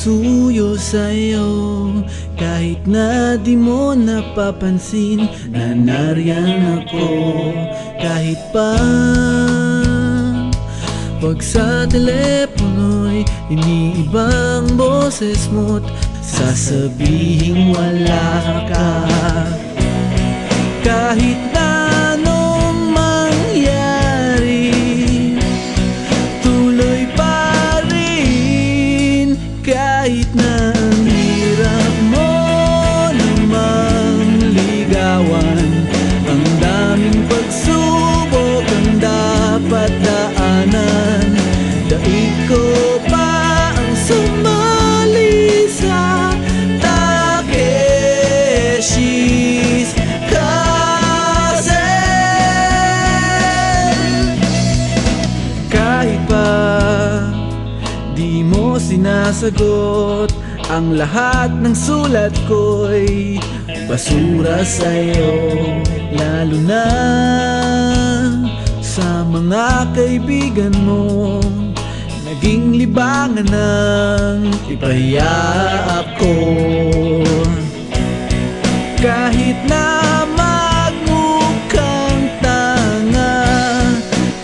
pagsuyo sa'yo. Kahit na di mo napapansin na nariyan ako. Kahit pa pag sa telepono'y iniibang boses mo't sasabihing wala ka. Kahit na anong mangyari, tuloy pa rin. Kahit na ang hirap mo namang ligawan, ang daming pagsubok ang dapat daanan. Daig ko pa ang sumali sa Takeshi's Castle. Kahit pa di mo sinasagot, ang lahat ng sulat ko'y basura sa'yo. Lalo na sa mga kaibigan mo, naging libangan ng ipahiya ako. Kahit na magmukhang tanga,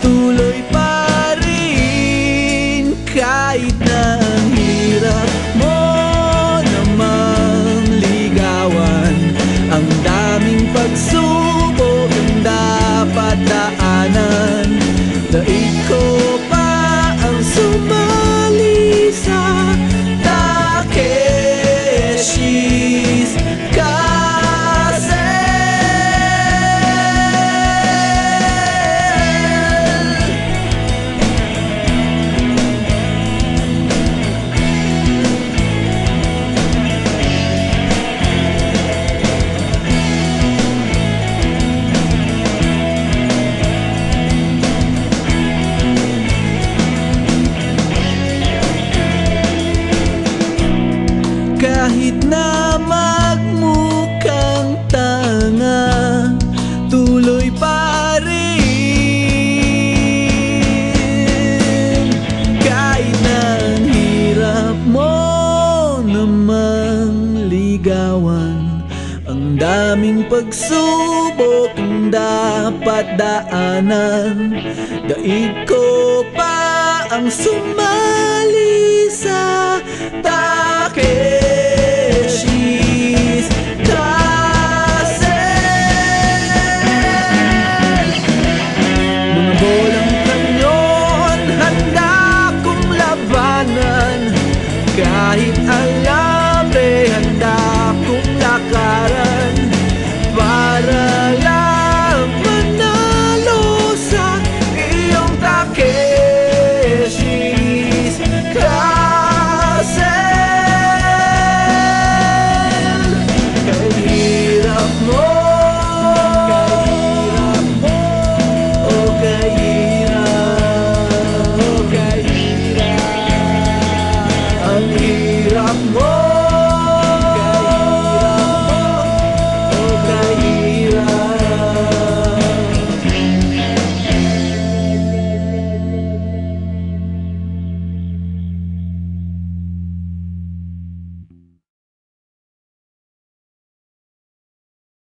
tuloy pa rin. Kahit na ang hirap mo namang ligawan, ang daming pagsubok ang dapat daanan. Daig ko pa ang sumali sa Takeshi's Castle. Kahit na magmukhang tanga, tuloy pa rin. Kahit na ang hirap mo namang ligawan, ang daming pagsubok ang dapat daanan. Daig ko pa ang sumali sa Takeshi's